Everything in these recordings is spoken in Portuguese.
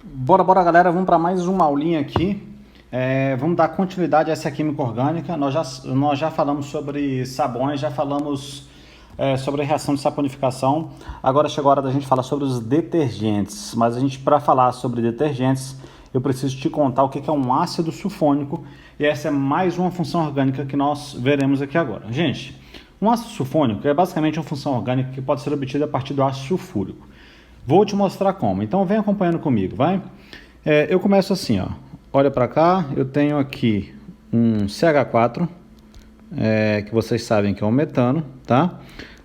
Bora, galera, vamos para mais uma aulinha aqui. Vamos dar continuidade a essa química orgânica. Nós já falamos sobre sabões, já falamos sobre a reação de saponificação. Agora chegou a hora da gente falar sobre os detergentes. Mas para falar sobre detergentes, eu preciso te contar o que é um ácido sulfônico. E essa é mais uma função orgânica que nós veremos aqui agora. Gente, um ácido sulfônico é basicamente uma função orgânica que pode ser obtida a partir do ácido sulfúrico. Vou te mostrar como, então vem acompanhando comigo, vai? Eu começo assim, ó. Olha para cá, eu tenho aqui um CH4, que vocês sabem que é um metano, tá?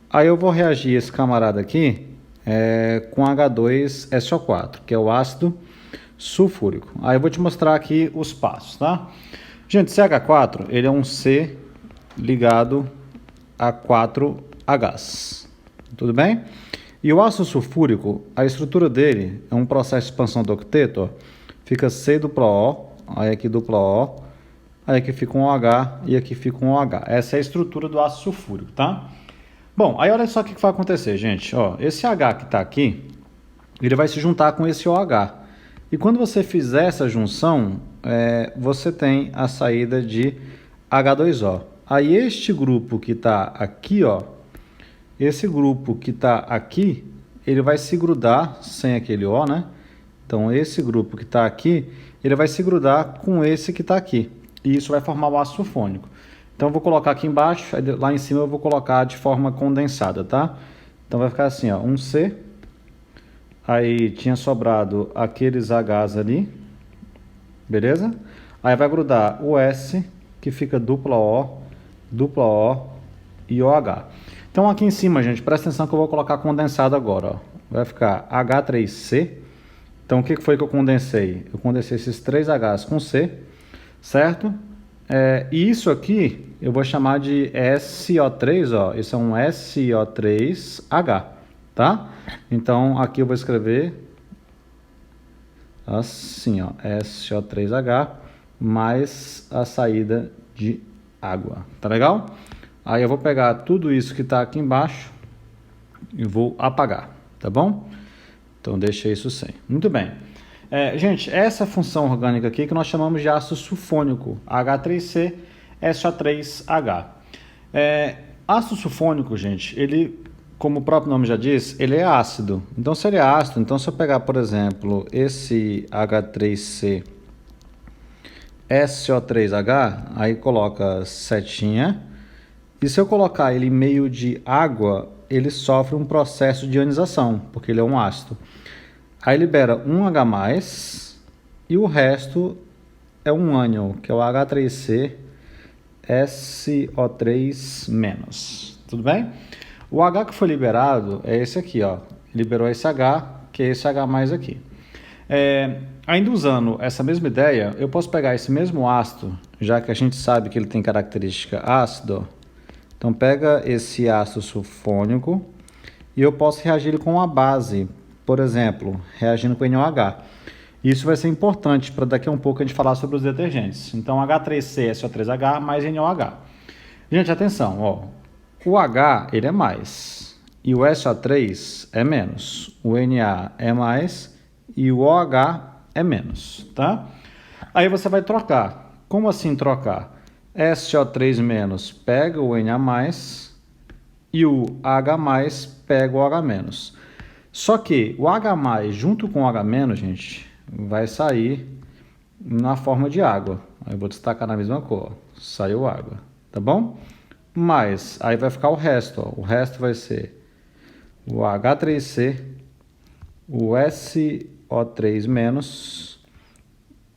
Aí eu vou reagir esse camarada aqui com H2SO4, que é o ácido sulfúrico. Aí eu vou te mostrar aqui os passos, tá? Gente, CH4, ele é um C ligado a 4Hs, tudo bem? E o ácido sulfúrico, a estrutura dele é um processo de expansão do octeto, ó. Fica C duplo O, aí aqui duplo O, aí aqui fica um OH e aqui fica um OH. Essa é a estrutura do ácido sulfúrico, tá? Bom, aí olha só o que vai acontecer, gente. Ó, esse H que está aqui, ele vai se juntar com esse OH. E quando você fizer essa junção, você tem a saída de H2O. Aí este grupo que está aqui, ó, esse grupo que está aqui, ele vai se grudar, sem aquele O, né? Então, esse grupo que está aqui, ele vai se grudar com esse que está aqui. E isso vai formar o ácido sulfônico. Então, eu vou colocar aqui embaixo, lá em cima eu vou colocar de forma condensada, tá? Então, vai ficar assim, ó, um C. Aí, tinha sobrado aqueles Hs ali. Beleza? Aí, vai grudar o S, que fica dupla O e OH. Então aqui em cima, gente, presta atenção que eu vou colocar condensado agora, ó. Vai ficar H3C. Então o que foi que eu condensei? Eu condensei esses 3 Hs com C, certo? E isso aqui eu vou chamar de SO3, ó. Isso é um SO3H, tá? Então aqui eu vou escrever assim, ó, SO3H mais a saída de água, tá legal? Aí eu vou pegar tudo isso que está aqui embaixo e vou apagar, tá bom? Então deixa isso sem. Muito bem. Gente, essa função orgânica aqui que nós chamamos de ácido sulfônico, H3C, SO3H. Ácido sulfônico, gente, ele, como o próprio nome já diz, ele é ácido. Então se ele é ácido, então se eu pegar, por exemplo, esse H3C, SO3H, aí coloca setinha. E se eu colocar ele em meio de água, ele sofre um processo de ionização, porque ele é um ácido. Aí libera um H+, e o resto é um ânion, que é o H3C SO3-. Tudo bem? O H que foi liberado é esse aqui, ó. Liberou esse H, que é esse H+ aqui. Ainda usando essa mesma ideia, eu posso pegar esse mesmo ácido, já que a gente sabe que ele tem característica ácido. Então, pega esse ácido sulfônico e eu posso reagir ele com uma base, por exemplo, reagindo com NaOH. Isso vai ser importante para daqui a um pouco a gente falar sobre os detergentes. Então, H3C, SO3H mais NaOH. Gente, atenção, ó. O H, ele é mais, e o SO3 é menos. O Na é mais e o OH é menos, tá? Aí você vai trocar. Como assim trocar? SO3- pega o Na+, e o H+ pega o H-. Só que o H+ junto com o H-, gente, vai sair na forma de água. Aí eu vou destacar na mesma cor. Saiu água, tá bom? Mas aí vai ficar o resto, ó. O resto vai ser o H3C, o SO3-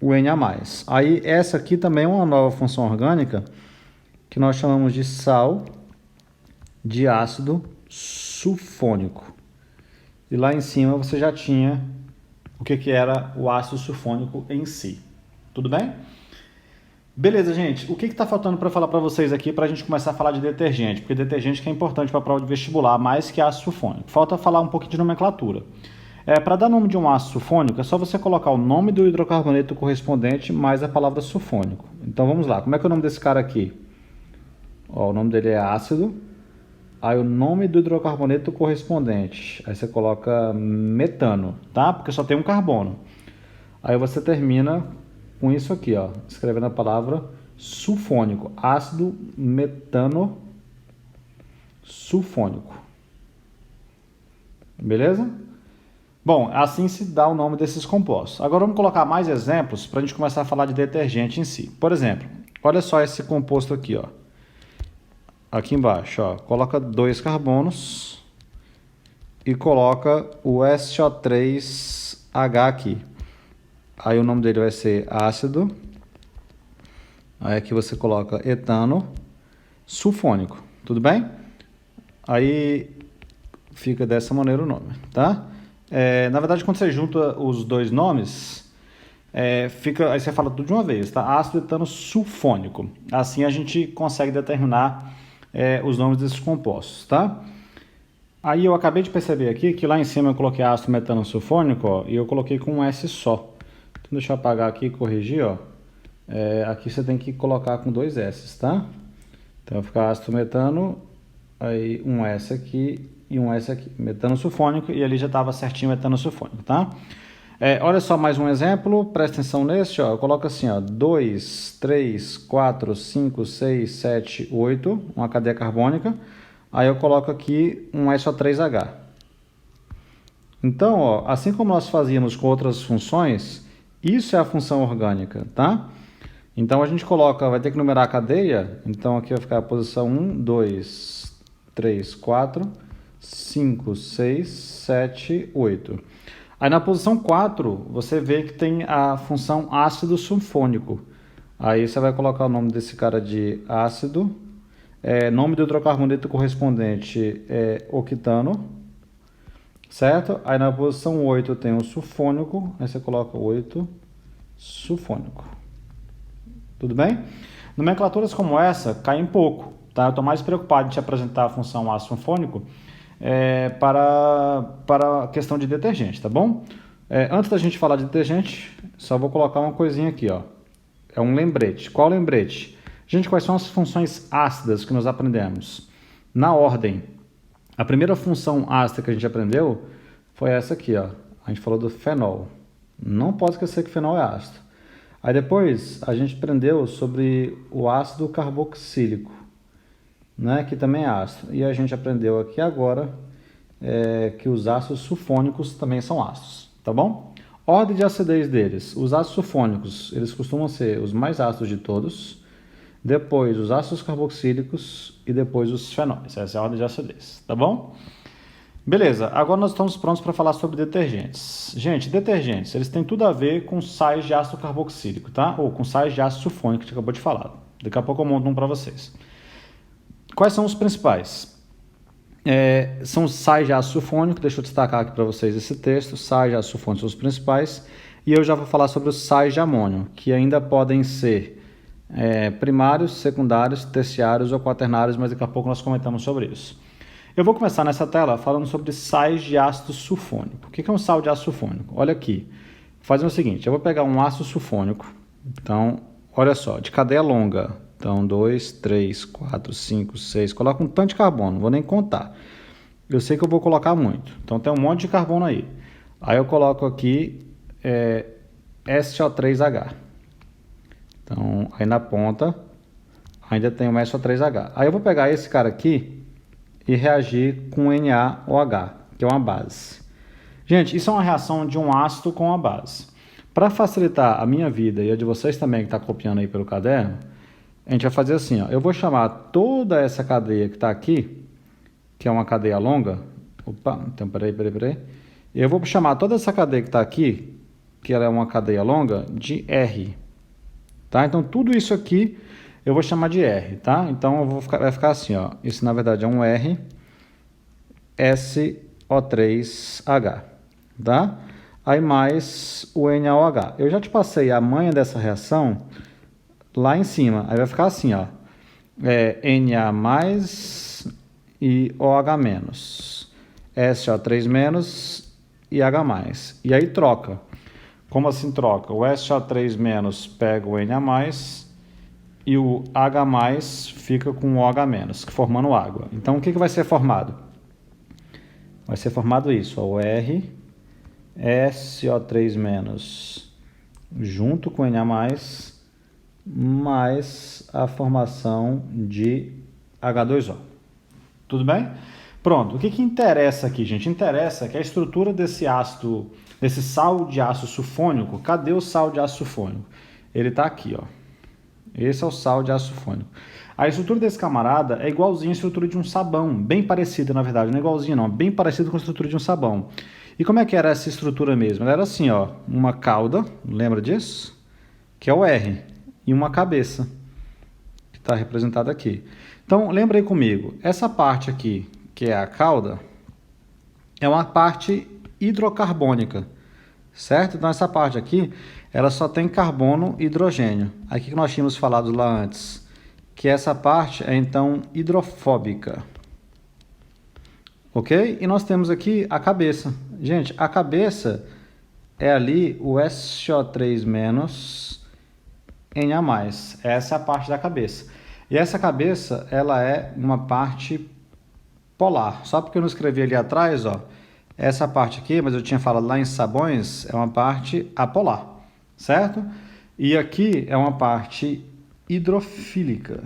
o Na+. Aí essa aqui também é uma nova função orgânica que nós chamamos de sal de ácido sulfônico. E lá em cima você já tinha o que era o ácido sulfônico em si. Tudo bem? Beleza, gente. O que está faltando para falar para vocês aqui para a gente começar a falar de detergente? Porque detergente que é importante para a prova de vestibular, mais que ácido sulfônico. Falta falar um pouquinho de nomenclatura. Para dar nome de um ácido sulfônico, é só você colocar o nome do hidrocarboneto correspondente mais a palavra sulfônico. Então vamos lá, como é que é o nome desse cara aqui? Ó, o nome dele é ácido, aí o nome do hidrocarboneto correspondente, aí você coloca metano, tá? Porque só tem um carbono. Aí você termina com isso aqui, ó, escrevendo a palavra sulfônico, ácido metano sulfônico. Beleza? Bom, assim se dá o nome desses compostos. Agora vamos colocar mais exemplos para a gente começar a falar de detergente em si. Por exemplo, olha só esse composto aqui, ó. Aqui embaixo, ó, coloca 2 carbonos e coloca o SO3H aqui. Aí o nome dele vai ser ácido. Aí aqui você coloca etano sulfônico, tudo bem? Aí fica dessa maneira o nome, tá? Na verdade, quando você junta os dois nomes, aí você fala tudo de uma vez, tá? Ácido etano sulfônico. Assim a gente consegue determinar os nomes desses compostos, tá? Aí eu acabei de perceber aqui que lá em cima eu coloquei ácido metano sulfônico, ó, e eu coloquei com um S só. Então deixa eu apagar aqui e corrigir, ó. Aqui você tem que colocar com 2 S, tá? Então vai ficar ácido metano, aí um S aqui e um S aqui. Metano sulfônico, e ali já estava certinho metano sulfônico, tá? Olha só mais um exemplo, presta atenção nesse, ó. Eu coloco assim, ó, 2, 3, 4, 5, 6, 7, 8, uma cadeia carbônica. Aí eu coloco aqui um SO3H. Então, ó, assim como nós fazíamos com outras funções, isso é a função orgânica, tá? Então a gente coloca, vai ter que numerar a cadeia, então aqui vai ficar a posição 1, 2, 3, 4, 5, 6, 7, 8. Aí na posição 4, você vê que tem a função ácido sulfônico. Aí você vai colocar o nome desse cara de ácido, nome do hidrocarboneto correspondente é octano, certo? Aí na posição 8 tem o sulfônico, aí você coloca 8 sulfônico. Tudo bem? Nomenclaturas como essa caem pouco, tá? Eu estou mais preocupado em te apresentar a função ácido sulfônico para a questão de detergente, tá bom? Antes da gente falar de detergente, só vou colocar uma coisinha aqui, ó. É um lembrete. Qual lembrete? Gente, quais são as funções ácidas que nós aprendemos? Na ordem. A primeira função ácida que a gente aprendeu foi essa aqui, ó. A gente falou do fenol. Não pode esquecer que fenol é ácido. Aí depois a gente aprendeu sobre o ácido carboxílico, né, que também é ácido. E a gente aprendeu aqui agora que os ácidos sulfônicos também são ácidos, tá bom? Ordem de acidez deles. Os ácidos sulfônicos, eles costumam ser os mais ácidos de todos, depois os ácidos carboxílicos e depois os fenóis. Essa é a ordem de acidez, tá bom? Beleza, agora nós estamos prontos para falar sobre detergentes. Gente, detergentes, eles têm tudo a ver com sais de ácido carboxílico, tá? Ou com sais de ácido sulfônico, que a gente acabou de falar. Daqui a pouco eu monto um para vocês. Quais são os principais? São os sais de ácido sulfônico, deixa eu destacar aqui para vocês esse texto. Sais de ácido sulfônico são os principais. E eu já vou falar sobre os sais de amônio, que ainda podem ser primários, secundários, terciários ou quaternários, mas daqui a pouco nós comentamos sobre isso. Eu vou começar nessa tela falando sobre sais de ácido sulfônico. O que é um sal de ácido sulfônico? Olha aqui. Vou fazer o seguinte, eu vou pegar um ácido sulfônico. Então, olha só, de cadeia longa. Então, 2, 3, 4, 5, 6. Coloca um tanto de carbono, não vou nem contar. Eu sei que eu vou colocar muito. Então, tem um monte de carbono aí. Aí eu coloco aqui SO3H. Então, aí na ponta ainda tem o SO3H. Aí eu vou pegar esse cara aqui e reagir com NaOH, que é uma base. Gente, isso é uma reação de um ácido com uma base. Para facilitar a minha vida e a de vocês também que está copiando aí pelo caderno, a gente vai fazer assim, ó. Eu vou chamar toda essa cadeia que está aqui, que é uma cadeia longa. Opa, então peraí. Eu vou chamar toda essa cadeia que está aqui, que ela é uma cadeia longa, de R. Tá? Então tudo isso aqui eu vou chamar de R, tá? Então vai ficar assim, ó. Isso na verdade é um R SO3H, tá? Aí mais o NaOH. Eu já te passei a manha dessa reação lá em cima. Aí vai ficar assim, ó. Na e OH-. SO3- e H+. E aí troca. Como assim troca? O SO3- pega o Na+, e o H+ fica com o OH-, formando água. Então, o que vai ser formado? Vai ser formado isso, ó, o R, SO3- junto com Na+, mais a formação de H2O. Tudo bem? Pronto. O que interessa aqui, gente? Interessa que a estrutura desse ácido, desse sal de ácido sulfônico, cadê o sal de ácido sulfônico? Ele está aqui, ó. Esse é o sal de ácido sulfônico. A estrutura desse camarada é igualzinha à estrutura de um sabão, bem parecida, na verdade, não é igualzinha não, bem parecida com a estrutura de um sabão. E como é que era essa estrutura mesmo? Ela era assim, ó, uma cauda, lembra disso? Que é o R, e uma cabeça, que está representada aqui. Então, lembra aí comigo, essa parte aqui, que é a cauda, é uma parte hidrocarbônica, certo? Então, essa parte aqui, ela só tem carbono e hidrogênio. Aqui que nós tínhamos falado lá antes, que essa parte é, então, hidrofóbica. Ok? E nós temos aqui a cabeça. Gente, a cabeça é ali o SO3- Na+. Essa é a parte da cabeça. E essa cabeça, ela é uma parte polar. Só porque eu não escrevi ali atrás, ó, essa parte aqui, mas eu tinha falado lá em sabões, é uma parte apolar, certo? E aqui é uma parte hidrofílica.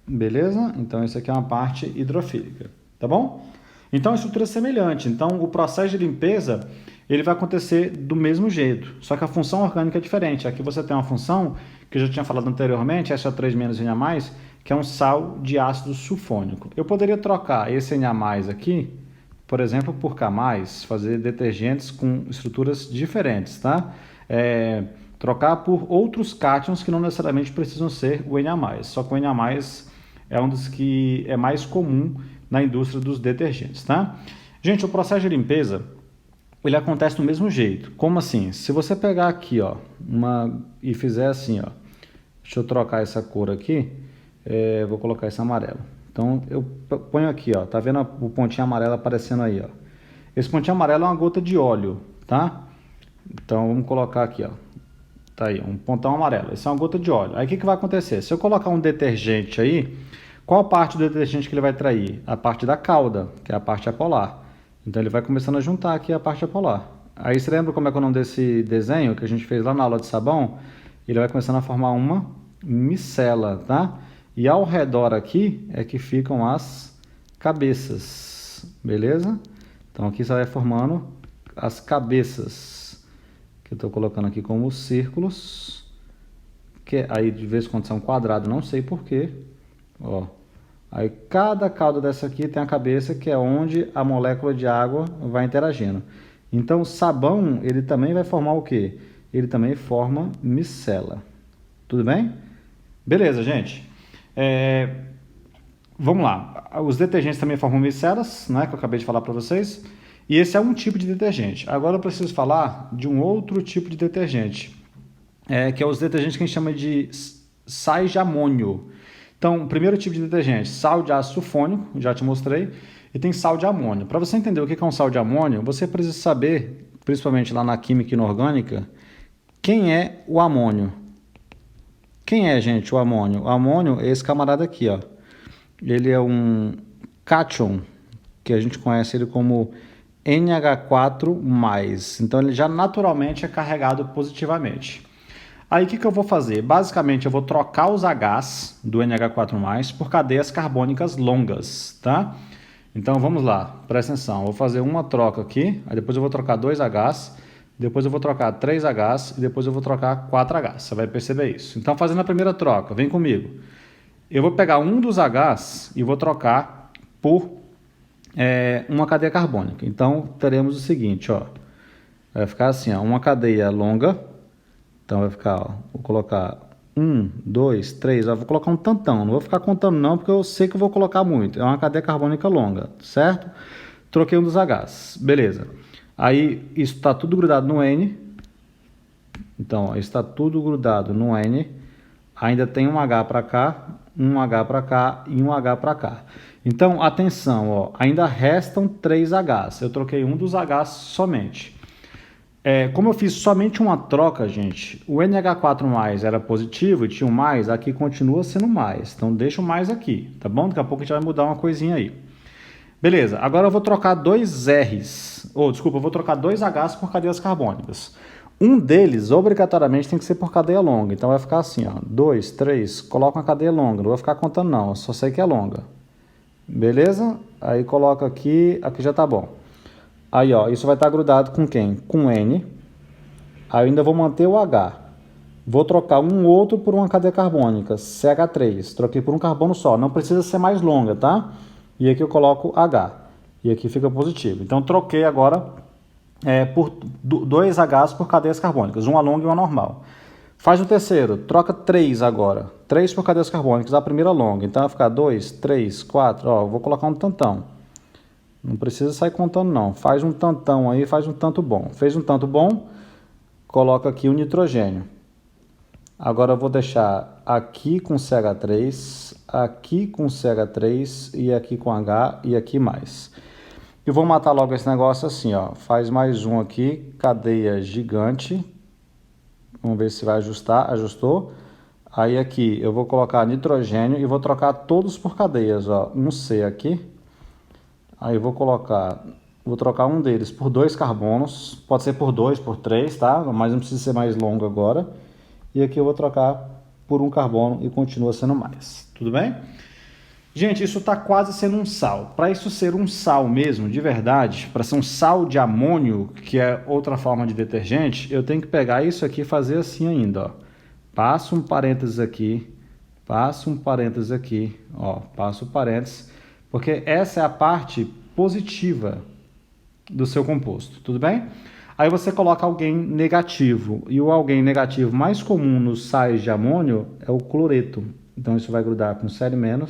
Beleza? Então, isso aqui é uma parte hidrofílica, tá bom? Então, a estrutura é semelhante. Então, o processo de limpeza, ele vai acontecer do mesmo jeito, só que a função orgânica é diferente. Aqui você tem uma função, que eu já tinha falado anteriormente, SO3- Na+, que é um sal de ácido sulfônico. Eu poderia trocar esse Na+ aqui, por exemplo, por K+, fazer detergentes com estruturas diferentes, tá? Trocar por outros cátions que não necessariamente precisam ser o Na+. Só que o Na+ é um dos que é mais comum na indústria dos detergentes, tá? Gente, o processo de limpeza, ele acontece do mesmo jeito. Como assim? Se você pegar aqui, ó, e fizer assim, ó, deixa eu trocar essa cor aqui, vou colocar esse amarelo. Então, eu ponho aqui, ó, tá vendo o pontinho amarelo aparecendo aí, ó. Esse pontinho amarelo é uma gota de óleo, tá? Então, vamos colocar aqui, ó. Tá aí, um pontão amarelo. Essa é uma gota de óleo. Aí, o que vai acontecer? Se eu colocar um detergente aí, qual parte do detergente que ele vai trair? A parte da cauda, que é a parte apolar. Então, ele vai começando a juntar aqui a parte apolar. Aí, você lembra como é que é o nome desse desenho que a gente fez lá na aula de sabão? Ele vai começando a formar uma micela, tá? E ao redor aqui é que ficam as cabeças, beleza? Então, aqui você vai formando as cabeças, que eu estou colocando aqui como círculos, que aí de vez em quando são quadrados, não sei porquê, ó. Aí cada cauda dessa aqui tem a cabeça, que é onde a molécula de água vai interagindo. Então o sabão, ele também vai formar o quê? Ele também forma micela. Tudo bem? Beleza, gente. Vamos lá. Os detergentes também formam micelas, né, que eu acabei de falar para vocês. E esse é um tipo de detergente. Agora eu preciso falar de um outro tipo de detergente, que é os detergentes que a gente chama de sais de amônio. Então, o primeiro tipo de detergente, sal de ácido sulfônico, já te mostrei, e tem sal de amônio. Para você entender o que é um sal de amônio, você precisa saber, principalmente lá na química inorgânica, quem é o amônio. Quem é, gente, o amônio? O amônio é esse camarada aqui, ó. Ele é um cátion, que a gente conhece ele como NH4+. Então, ele já naturalmente é carregado positivamente. Aí, o que eu vou fazer? Basicamente, eu vou trocar os Hs do NH4+, por cadeias carbônicas longas, tá? Então, vamos lá, presta atenção. Eu vou fazer uma troca aqui, aí depois eu vou trocar 2 Hs, depois eu vou trocar 3 Hs e depois eu vou trocar 4 Hs. Você vai perceber isso. Então, fazendo a primeira troca, vem comigo. Eu vou pegar um dos Hs e vou trocar por uma cadeia carbônica. Então, teremos o seguinte, ó. Vai ficar assim, ó, uma cadeia longa. Então, vai ficar, ó, vou colocar 1, 2, 3, ó, vou colocar um tantão. Não vou ficar contando não, porque eu sei que eu vou colocar muito. É uma cadeia carbônica longa, certo? Troquei um dos Hs. Beleza. Aí, isso está tudo grudado no N. Então, ó, está tudo grudado no N. Ainda tem um H para cá, um H para cá e um H para cá. Então, atenção, ó, ainda restam 3 Hs. Eu troquei um dos Hs somente. Como eu fiz somente uma troca, gente, o NH4+ era positivo e tinha um mais, aqui continua sendo mais. Então, deixa o mais aqui, tá bom? Daqui a pouco a gente vai mudar uma coisinha aí. Beleza, agora eu vou trocar dois R's, desculpa, eu vou trocar dois H's por cadeias carbônicas. Um deles, obrigatoriamente, tem que ser por cadeia longa. Então vai ficar assim, ó, 2, 3, coloca uma cadeia longa. Não vou ficar contando não, eu só sei que é longa. Beleza? Aí coloca aqui já tá bom. Aí, ó, isso vai estar grudado com quem? Com N. Aí eu ainda vou manter o H. Vou trocar um outro por uma cadeia carbônica, CH3. Troquei por um carbono só. Não precisa ser mais longa, tá? E aqui eu coloco H. E aqui fica positivo. Então troquei agora por dois Hs por cadeias carbônicas. Uma longa e uma normal. Faz o terceiro. Troca 3 agora. 3 por cadeias carbônicas. A primeira longa. Então vai ficar 2, 3, 4. Ó, vou colocar um tantão. Não precisa sair contando não. Faz um tantão aí, faz um tanto bom. Fez um tanto bom, coloca aqui o nitrogênio. Agora eu vou deixar aqui com CH3, aqui com CH3 e aqui com H e aqui mais. E vou matar logo esse negócio assim, ó. Faz mais um aqui, cadeia gigante. Vamos ver se vai ajustar. Ajustou. Aí aqui eu vou colocar nitrogênio e vou trocar todos por cadeias, ó. Um C aqui. Aí eu vou trocar um deles por 2 carbonos. Pode ser por 2, por 3, tá? Mas não precisa ser mais longo agora. E aqui eu vou trocar por um carbono e continua sendo mais. Tudo bem? Gente, isso está quase sendo um sal. Para isso ser um sal mesmo, de verdade, para ser um sal de amônio, que é outra forma de detergente, eu tenho que pegar isso aqui e fazer assim ainda, ó. Passo um parênteses aqui, passo um parênteses aqui, ó, passo o parênteses, porque essa é a parte positiva do seu composto, tudo bem? Aí você coloca alguém negativo, e o alguém negativo mais comum nos sais de amônio é o cloreto. Então isso vai grudar com Cl-,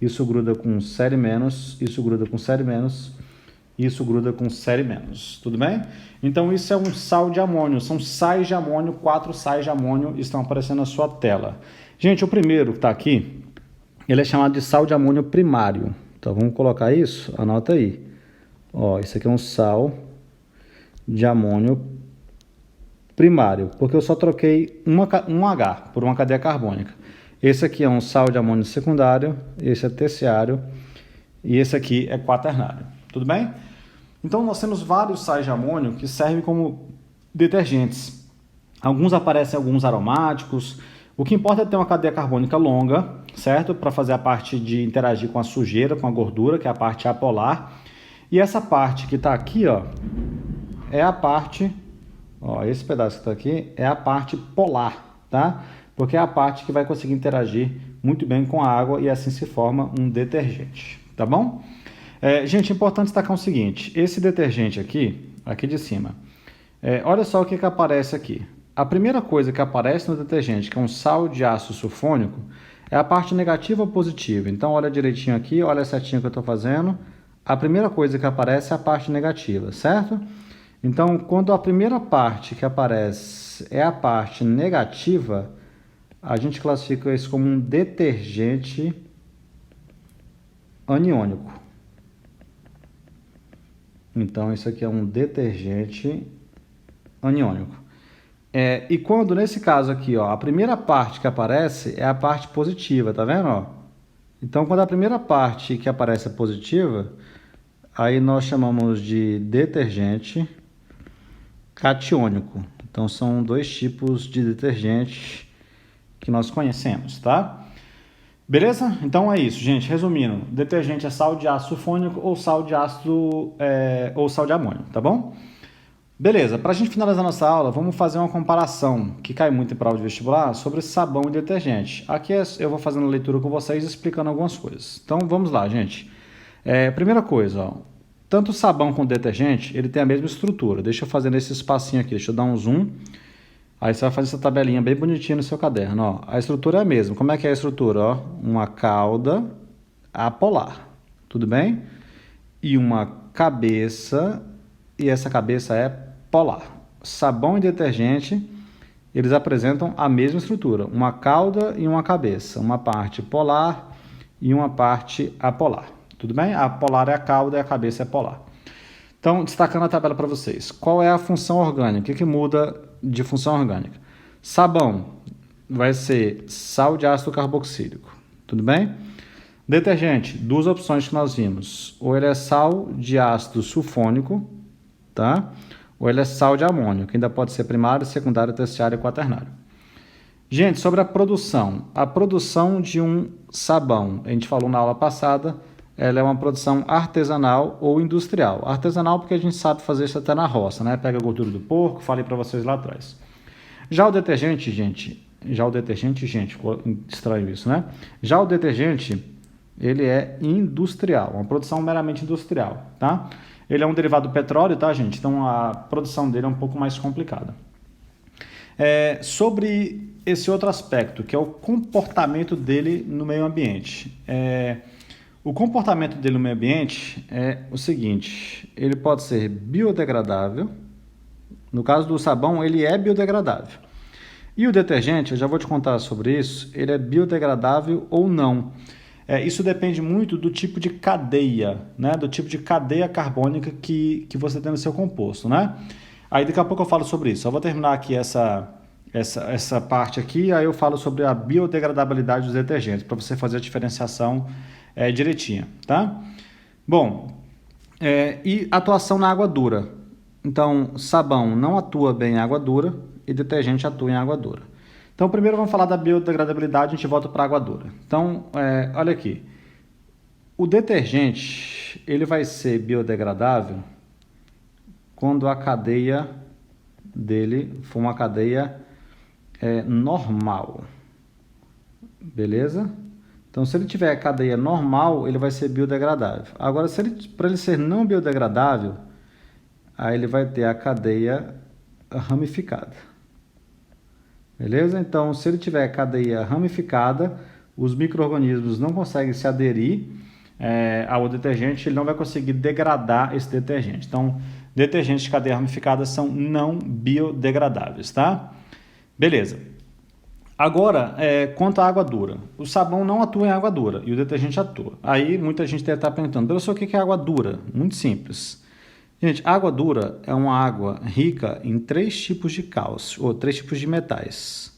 isso gruda com Cl-, isso gruda com Cl-, isso gruda com Cl-, tudo bem? Então isso é um sal de amônio, são sais de amônio, 4 sais de amônio estão aparecendo na sua tela. Gente, o primeiro que está aqui, ele é chamado de sal de amônio primário. Então vamos colocar isso, anota aí. Ó, isso aqui é um sal de amônio primário, porque eu só troquei um H por uma cadeia carbônica. Esse aqui é um sal de amônio secundário, esse é terciário e esse aqui é quaternário. Tudo bem? Então nós temos vários sais de amônio que servem como detergentes. Alguns aparecem alguns aromáticos. O que importa é ter uma cadeia carbônica longa, certo? Para fazer a parte de interagir com a sujeira, com a gordura, que é a parte apolar. E essa parte que está aqui, ó, é a parte, ó, esse pedaço que está aqui é a parte polar, tá? Porque é a parte que vai conseguir interagir muito bem com a água e assim se forma um detergente, tá bom? Gente, é importante destacar o seguinte, esse detergente aqui de cima, olha só o que aparece aqui. A primeira coisa que aparece no detergente, que é um sal de ácido sulfônico, é a parte negativa ou positiva. Então olha direitinho aqui, olha a setinha que eu estou fazendo. A primeira coisa que aparece é a parte negativa, certo? Então, quando a primeira parte que aparece é a parte negativa, a gente classifica isso como um detergente aniônico. Então, isso aqui é um detergente aniônico. E quando, nesse caso aqui, ó, a primeira parte que aparece é a parte positiva, tá vendo? Ó? Então, quando a primeira parte que aparece é positiva, aí nós chamamos de detergente catiônico. Então são 2 tipos de detergente que nós conhecemos, tá? Beleza? Então é isso, gente. Resumindo, detergente é sal de ácido sulfônico ou sal de ácido ou sal de amônio, tá bom? Beleza, para a gente finalizar nossa aula, vamos fazer uma comparação que cai muito em prova de vestibular sobre sabão e detergente. Aqui eu vou fazendo a leitura com vocês explicando algumas coisas. Então vamos lá, gente. Primeira coisa, ó, tanto o sabão quanto o detergente, ele tem a mesma estrutura. Deixa eu fazer nesse espacinho aqui, deixa eu dar um zoom. Aí você vai fazer essa tabelinha bem bonitinha no seu caderno. Ó. A estrutura é a mesma. Como é que é a estrutura? Ó? Uma cauda apolar, tudo bem? E uma cabeça, e essa cabeça é polar. Sabão e detergente, eles apresentam a mesma estrutura. Uma cauda e uma cabeça. Uma parte polar e uma parte apolar. Tudo bem? A polar é a cauda e a cabeça é polar. Então, destacando a tabela para vocês. Qual é a função orgânica? O que muda de função orgânica? Sabão vai ser sal de ácido carboxílico. Tudo bem? Detergente, duas opções que nós vimos. Ou ele é sal de ácido sulfônico, tá? Ou ele é sal de amônio, que ainda pode ser primário, secundário, terciário e quaternário. Gente, sobre a produção de um sabão, a gente falou na aula passada, ela é uma produção artesanal ou industrial. Artesanal porque a gente sabe fazer isso até na roça, né? Pega a gordura do porco, falei para vocês lá atrás. Já o detergente, gente, ficou estranho isso, né? Já o detergente, ele é industrial, uma produção meramente industrial, tá? Ele é um derivado do petróleo, tá, gente? Então a produção dele é um pouco mais complicada. Sobre esse outro aspecto, que é o comportamento dele no meio ambiente. O comportamento dele no meio ambiente é o seguinte, ele pode ser biodegradável, no caso do sabão ele é biodegradável. E o detergente, eu já vou te contar sobre isso, ele é biodegradável ou não. Isso depende muito do tipo de cadeia, né? Do tipo de cadeia carbônica que você tem no seu composto, né? Aí daqui a pouco eu falo sobre isso. Eu vou terminar aqui essa parte aqui, aí eu falo sobre a biodegradabilidade dos detergentes, para você fazer a diferenciação direitinha, tá? Bom, e atuação na água dura. Então, sabão não atua bem em água dura e detergente atua em água dura. Então, primeiro vamos falar da biodegradabilidade, a gente volta para a água dura. Então, olha aqui. O detergente, ele vai ser biodegradável quando a cadeia dele for uma cadeia normal. Beleza? Então, se ele tiver a cadeia normal, ele vai ser biodegradável. Agora, para ele ser não biodegradável, aí ele vai ter a cadeia ramificada. Beleza? Então, se ele tiver cadeia ramificada, os micro-organismos não conseguem se aderir ao detergente, ele não vai conseguir degradar esse detergente. Então, detergentes de cadeia ramificada são não biodegradáveis, tá? Beleza. Agora, quanto à água dura. O sabão não atua em água dura e o detergente atua. Aí, muita gente deve estar perguntando, professor, o que é água dura? Muito simples. Gente, água dura é uma água rica em 3 tipos de cálcio, ou 3 tipos de metais.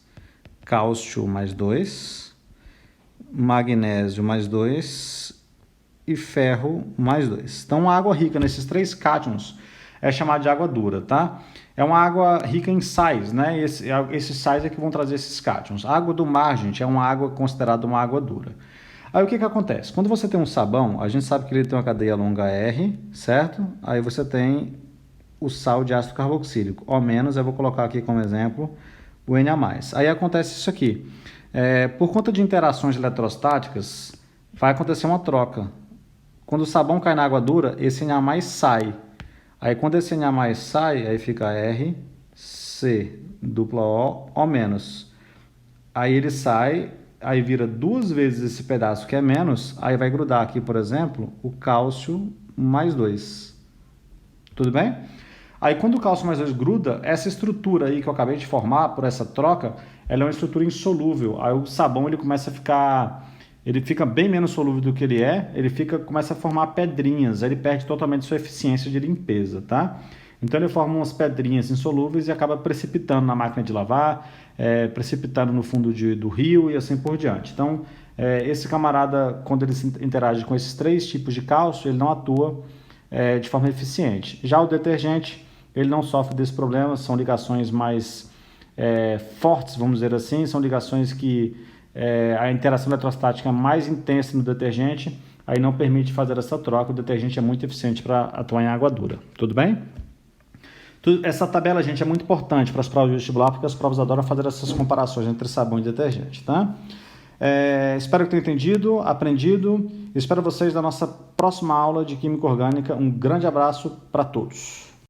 Cálcio mais 2, magnésio mais 2 e ferro mais 2. Então, uma água rica nesses 3 cátions é chamada de água dura, tá? É uma água rica em sais, né? Esses sais é que vão trazer esses cátions. A água do mar, gente, é uma água considerada uma água dura. Aí o que acontece? Quando você tem um sabão, a gente sabe que ele tem uma cadeia longa R, certo? Aí você tem o sal de ácido carboxílico, O-, eu vou colocar aqui como exemplo o Na+. Aí acontece isso aqui. Por conta de interações eletrostáticas, vai acontecer uma troca. Quando o sabão cai na água dura, esse Na+ sai. Aí quando esse Na+ sai, aí fica R, C, dupla O, O-. Aí ele sai, aí vira 2 vezes esse pedaço que é menos, aí vai grudar aqui, por exemplo, o cálcio mais 2. Tudo bem? Aí quando o cálcio mais 2 gruda, essa estrutura aí que eu acabei de formar por essa troca, ela é uma estrutura insolúvel. Aí o sabão ele começa a ficar, ele fica bem menos solúvel do que ele é, começa a formar pedrinhas, aí ele perde totalmente sua eficiência de limpeza, tá? Então ele forma umas pedrinhas insolúveis e acaba precipitando na máquina de lavar, precipitando no fundo do rio e assim por diante. Então, esse camarada, quando ele interage com esses 3 tipos de cálcio, ele não atua de forma eficiente. Já o detergente, ele não sofre desse problema, são ligações mais fortes, vamos dizer assim, são ligações que a interação eletrostática é mais intensa no detergente, aí não permite fazer essa troca, o detergente é muito eficiente para atuar em água dura. Tudo bem? Essa tabela, gente, é muito importante para as provas de vestibular, porque as provas adoram fazer essas comparações entre sabão e detergente, tá? Espero que tenham entendido, aprendido. Espero vocês na nossa próxima aula de Química Orgânica. Um grande abraço para todos.